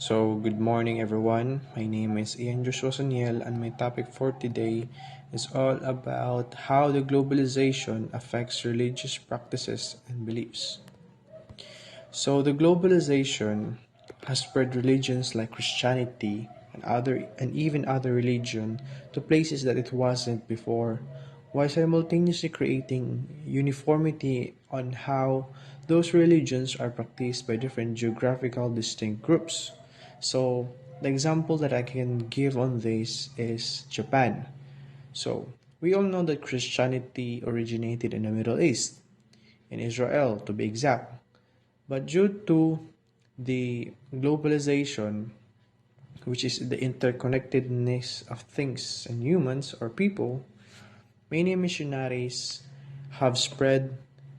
Good morning, everyone. My name is Ian Joshua Saniel, and my topic for today is all about how the globalization affects religious practices and beliefs. The globalization has spread religions like Christianity and even other religion to places that it wasn't before, while simultaneously creating uniformity on how those religions are practiced by different geographical distinct groups. So the example that I can give on this is Japan. So we all know that Christianity originated in the Middle East, in Israel to be exact. But due to the globalization, which is the interconnectedness of things and humans or people, many missionaries have spread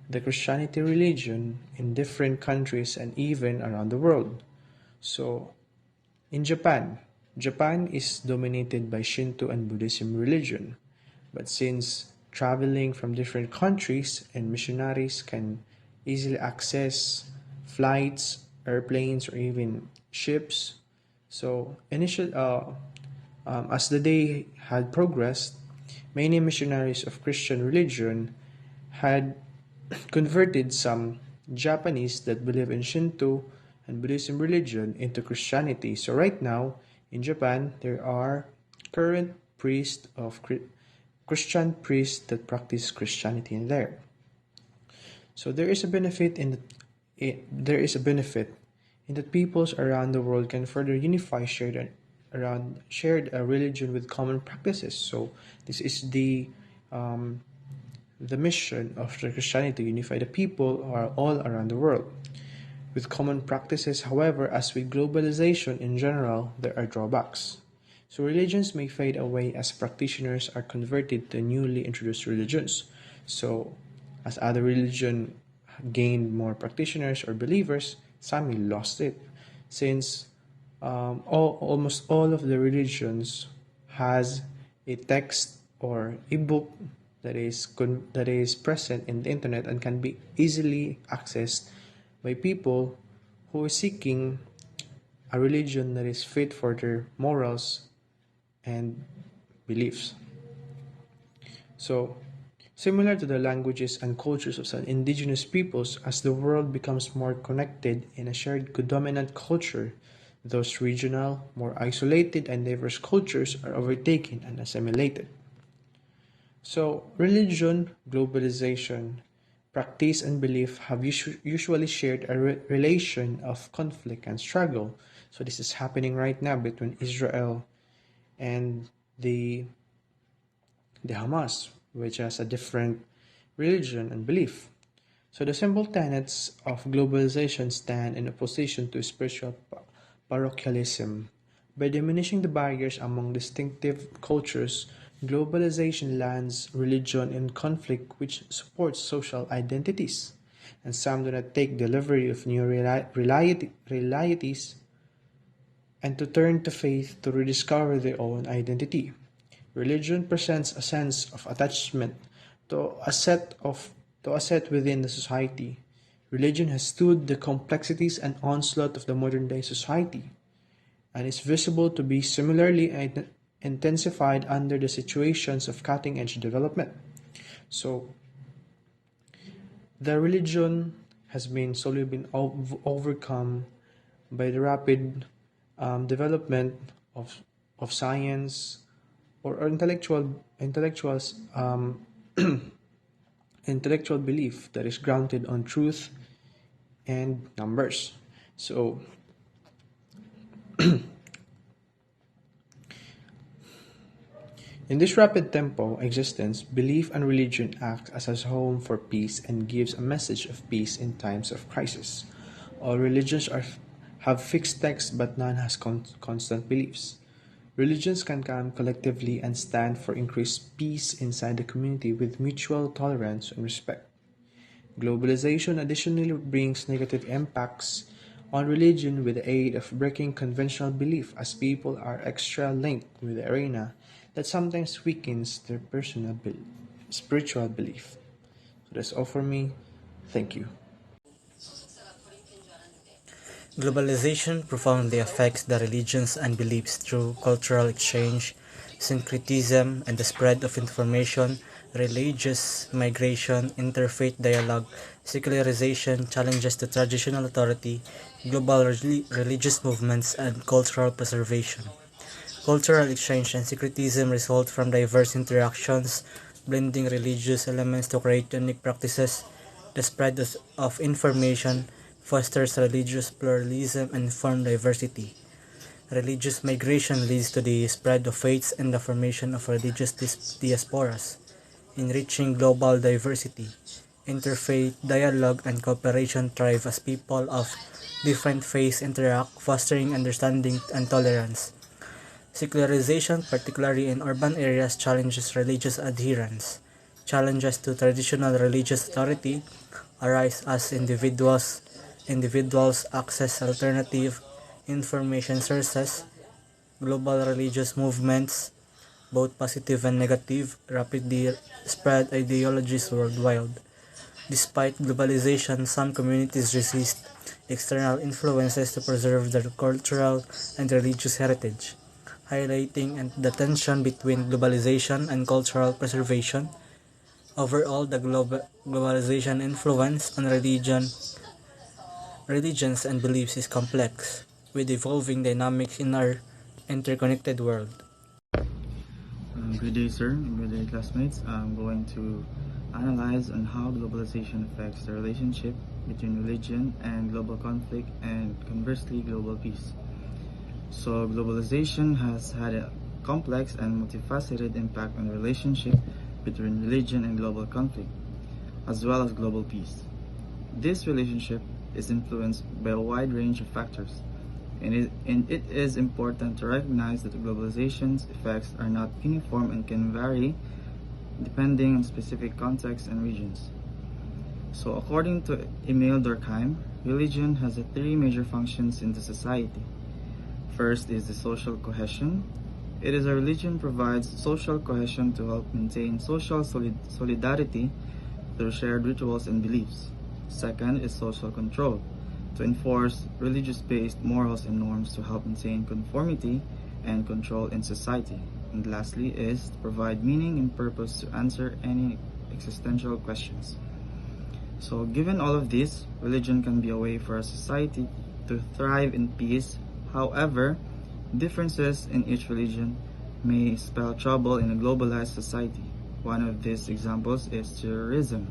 the Christianity religion in different countries and even around the world. So, in Japan is dominated by Shinto and Buddhism religion. But since traveling from different countries and missionaries can easily access flights, airplanes, or even ships, as the day had progressed, many missionaries of Christian religion had converted some Japanese that believe in Shinto and Buddhism religion into Christianity. So right now in Japan, there are current priests of Christian priests that practice Christianity in there. So there is a benefit in that peoples around the world can further unify shared religion with common practices. So this is the mission of the Christianity to unify the people are all around the world with common practices. However, as with globalization in general, there are drawbacks. So religions may fade away as practitioners are converted to newly introduced religions. So as other religion gained more practitioners or believers, some may lost it. Since almost all of the religions has a text or a book that is present in the internet and can be easily accessed by people who are seeking a religion that is fit for their morals and beliefs. So, similar to the languages and cultures of some indigenous peoples, as the world becomes more connected in a shared dominant culture, those regional, more isolated, and diverse cultures are overtaken and assimilated. So, religion, globalization, practice, and belief have usually shared a relation of conflict and struggle. So, this is happening right now between Israel and the, the Hamas, which has a different religion and belief. So, the simple tenets of globalization stand in opposition to spiritual parochialism. By diminishing the barriers among distinctive cultures, globalization lands religion in conflict which supports social identities. And some do not take delivery of new realities and to turn to faith to rediscover their own identity. Religion presents a sense of attachment to a set of to a set within the society. Religion has stood the complexities and onslaught of the modern day society and is visible to be similarly intensified under the situations of cutting edge development. So the religion has been slowly been overcome by the rapid development of science or intellectual belief that is grounded on truth and numbers. So in this rapid tempo existence, belief and religion act as a home for peace and gives a message of peace in times of crisis. All have fixed texts, but none has constant beliefs. Religions can come collectively and stand for increased peace inside the community with mutual tolerance and respect. Globalization additionally brings negative impacts on religion with the aid of breaking conventional belief as people are extra linked with the arena that sometimes weakens their spiritual belief. So that's all for me. Thank you. Globalization profoundly affects the religions and beliefs through cultural exchange, syncretism, and the spread of information, religious migration, interfaith dialogue, secularization, challenges to traditional authority, global religious movements, and cultural preservation. Cultural exchange and syncretism result from diverse interactions, blending religious elements to create unique practices. The spread of information fosters religious pluralism and form diversity. Religious migration leads to the spread of faiths and the formation of religious diasporas, enriching global diversity. Interfaith dialogue and cooperation thrive as people of different faiths interact, fostering understanding and tolerance. Secularization, particularly in urban areas, challenges religious adherence. Challenges to traditional religious authority arise as individuals access alternative information sources. Global religious movements, both positive and negative, rapidly spread ideologies worldwide. Despite globalization, some communities resist external influences to preserve their cultural and religious heritage, highlighting the tension between globalization and cultural preservation. Overall, the globalization influence on religions and beliefs is complex, with evolving dynamics in our interconnected world. Good day, sir. Good day, classmates. I'm going to analyze on how globalization affects the relationship between religion and global conflict, and conversely, global peace. So, globalization has had a complex and multifaceted impact on the relationship between religion and global conflict, as well as global peace. This relationship is influenced by a wide range of factors, and it is important to recognize that globalization's effects are not uniform and can vary depending on specific contexts and regions. So, according to Emil Durkheim, religion has three major functions in the society. First is the social cohesion. It is a religion provides social cohesion to help maintain social solidarity through shared rituals and beliefs. Second is social control, to enforce religious-based morals and norms to help maintain conformity and control in society. And lastly is to provide meaning and purpose to answer any existential questions. So given all of this, religion can be a way for a society to thrive in peace. However, differences in each religion may spell trouble in a globalized society. One of these examples is terrorism.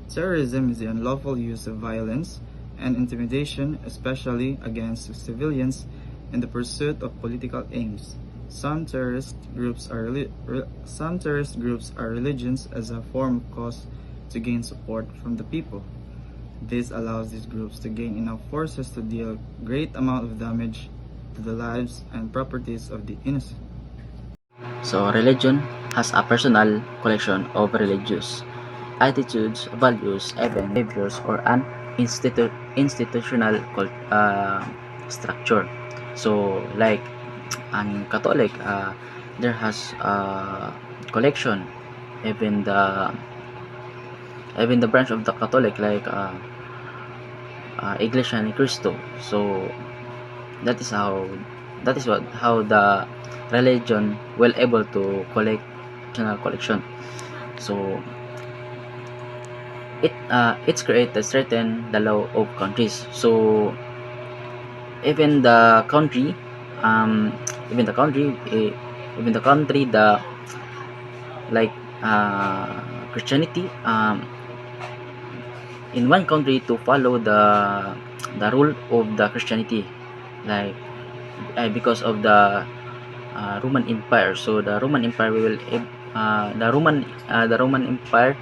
Terrorism is the unlawful use of violence and intimidation, especially against civilians, in the pursuit of political aims. Some terrorist groups are religions as a form of cause to gain support from the people. This allows these groups to gain enough forces to deal great amount of damage to the lives and properties of the innocent. So religion has a personal collection of religious attitudes, values, even behaviors, or an institutional structure. So like an Catholic, there has a collection, even the branch of the Catholic like Iglesia ni Cristo. So that is how the religion will able to collect personal collection. So it's created certain the law of countries. So even the country um even the country even the country the like Christianity in one country to follow the rule of the Christianity, like because of the Roman Empire. So the Roman Empire will the Roman Empire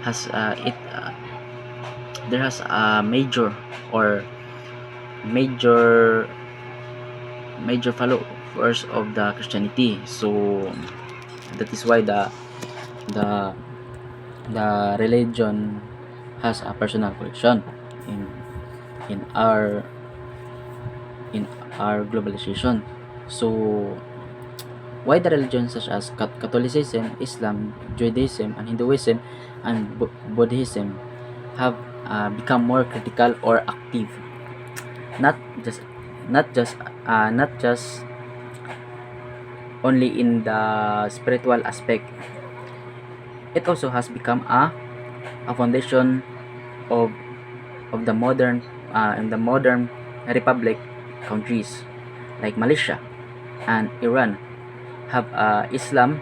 has it there has a or major major followers of the Christianity. So that is why the the religion has a personal collection in in our in our globalization. So why the religions such as Catholicism, Islam, Judaism, and Hinduism and Buddhism have become more critical or active. not just not just not just only in the spiritual aspect. It also has become a foundation of the modern in the modern republic countries like Malaysia and Iran have Islam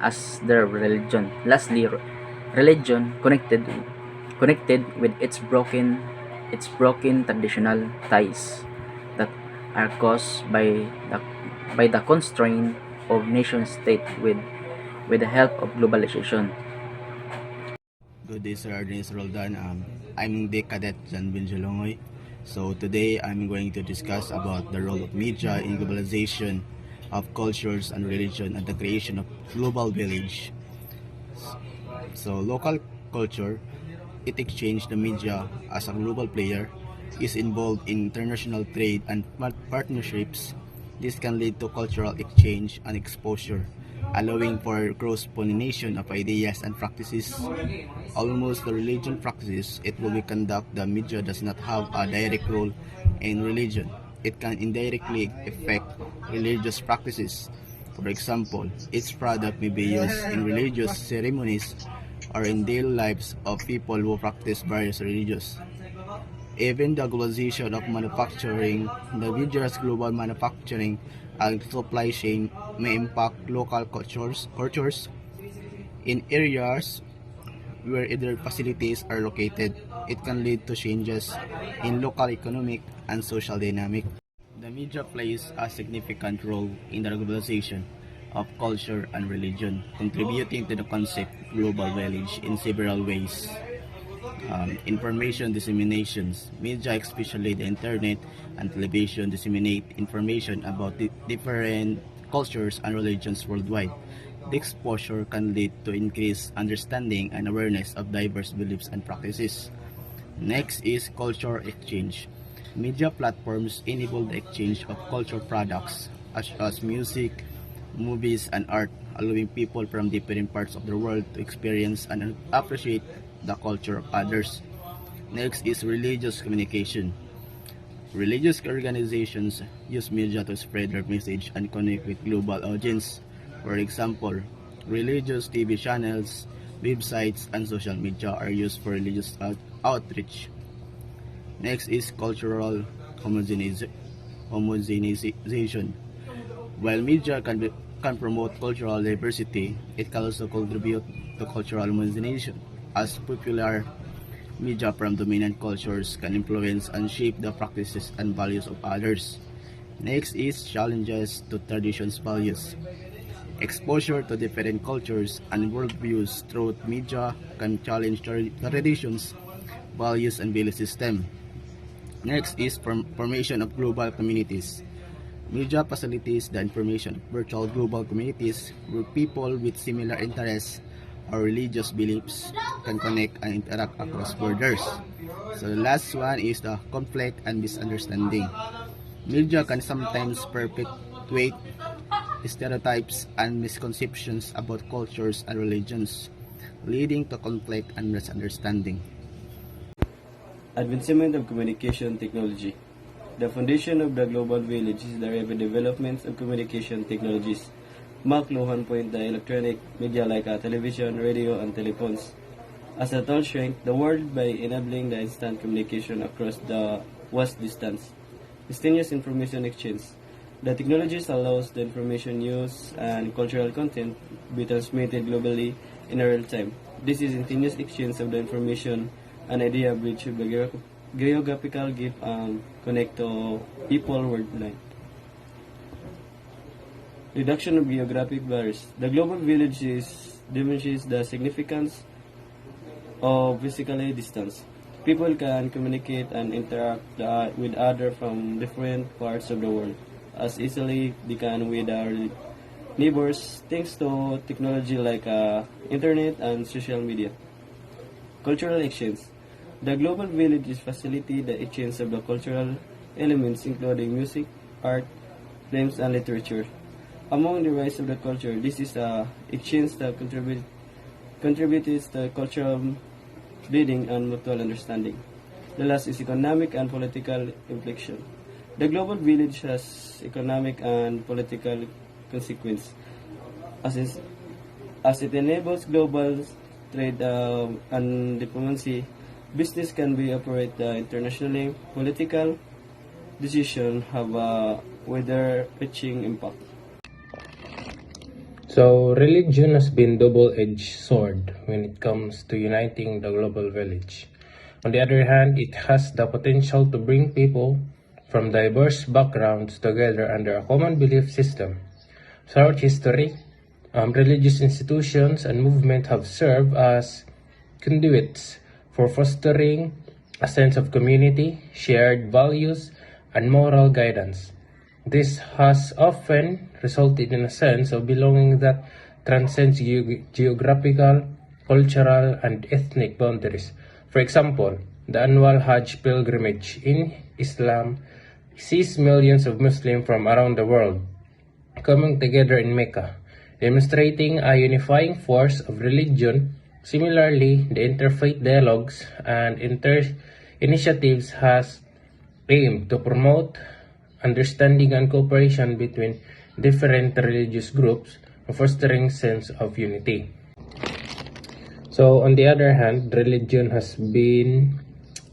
as their religion. Lastly, religion connected with its broken traditional ties that are caused by the constraint of nation state with the help of globalization. Good day, Sir Ernest Roldan. I'm the cadet Jan Binjalongoy. So today I'm going to discuss about the role of media in globalization of cultures and religion and the creation of global village. So local culture, it exchanged the media as a global player, is involved in international trade and partnerships. This can lead to cultural exchange and exposure, allowing for cross-pollination of ideas and practices. Almost the religion practices it will be conduct, the media does not have a direct role in religion. It can indirectly affect religious practices. For example, its product may be used in religious ceremonies or in daily lives of people who practice various religions. Even the globalization of manufacturing, the vigorous global manufacturing and supply chain may impact local cultures in areas where either facilities are located. It can lead to changes in local economic and social dynamic. The media plays a significant role in the globalization of culture and religion, contributing to the concept of global village in several ways. Information disseminations. Media, especially the internet and television, disseminate information about different cultures and religions worldwide. The exposure can lead to increased understanding and awareness of diverse beliefs and practices. Next is culture exchange. Media platforms enable the exchange of cultural products such as music, movies, and art, allowing people from different parts of the world to experience and appreciate the culture of others. Next is religious communication. Religious organizations use media to spread their message and connect with global audience. For example, religious TV channels, websites, and social media are used for religious outreach. Next is cultural homogenization. While media can promote cultural diversity, it can also contribute to cultural homogenization, as popular media from dominant cultures can influence and shape the practices and values of others. Next is challenges to traditions values. Exposure to different cultures and worldviews through media can challenge traditions, values, and belief system. Next is formation of global communities. Media facilitates the information of virtual global communities where people with similar interests or religious beliefs can connect and interact across borders. So the last one is the conflict and misunderstanding. Media can sometimes perpetuate stereotypes and misconceptions about cultures and religions, leading to conflict and misunderstanding. Advancement of communication technology. The foundation of the global village is the rapid development of communication technologies. Mark Luhan point the electronic media like television, radio, and telephones as a tool shrink the world by enabling the instant communication across the vast distance. Instantaneous information exchange. The technologies allows the information use and cultural content be transmitted globally in real time. This is instantaneous exchange of the information an idea bridge of the geographical give and connect to people worldwide. Reduction of geographic barriers. The global village diminishes the significance of physical distance. People can communicate and interact with others from different parts of the world as easily they can with our neighbors thanks to technology like internet and social media. Cultural exchange. The global village is facilitate the exchange of the cultural elements including music, art, films, and literature. Among the rise of the culture, this is a exchange that contributes to cultural building and mutual understanding. The last is economic and political implication. The global village has economic and political consequence as, is, as it enables global trade and diplomacy. Business can be operated internationally. Political decisions have a wider-reaching impact. So, religion has been double-edged sword when it comes to uniting the global village. On the other hand, it has the potential to bring people from diverse backgrounds together under a common belief system. Throughout history, religious institutions and movements have served as conduits for fostering a sense of community, shared values, and moral guidance. This has often resulted in a sense of belonging that transcends geographical, cultural, and ethnic boundaries. For example, the annual Hajj pilgrimage in Islam sees millions of Muslims from around the world coming together in Mecca, demonstrating a unifying force of religion. Similarly, the interfaith dialogues and initiatives has aimed to promote understanding and cooperation between different religious groups, fostering sense of unity. So, on the other hand, religion has been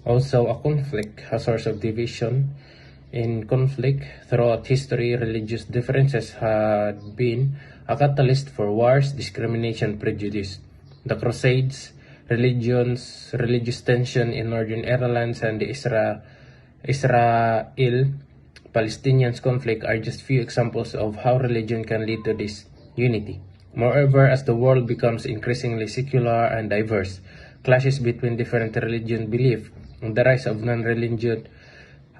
also a source of division. In conflict throughout history, religious differences had been a catalyst for wars, discrimination, prejudice. The Crusades, religious tension in Northern Ireland, and the Israel-Palestinian conflict are just few examples of how religion can lead to this unity. Moreover, as the world becomes increasingly secular and diverse, clashes between different religion belief and the rise of non-religious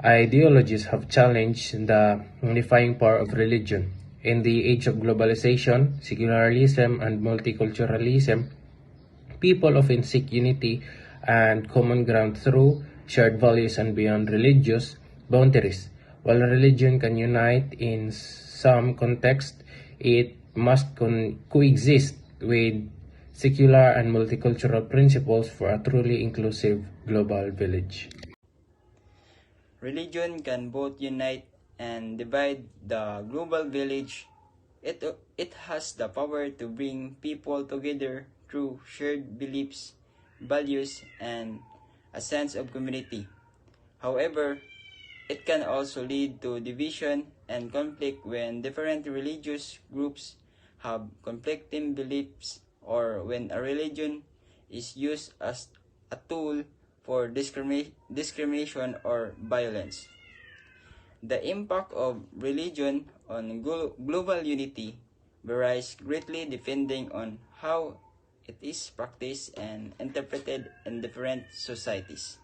ideologies have challenged the unifying power of religion. In the age of globalization, secularism, and multiculturalism, people often seek unity and common ground through shared values and beyond religious boundaries. While religion can unite in some contexts, it must coexist with secular and multicultural principles for a truly inclusive global village. Religion can both unite and divide the global village. It has the power to bring people together through shared beliefs, values, and a sense of community. However, it can also lead to division and conflict when different religious groups have conflicting beliefs or when a religion is used as a tool for discrimination or violence. The impact of religion on global unity varies greatly depending on how it is practiced and interpreted in different societies.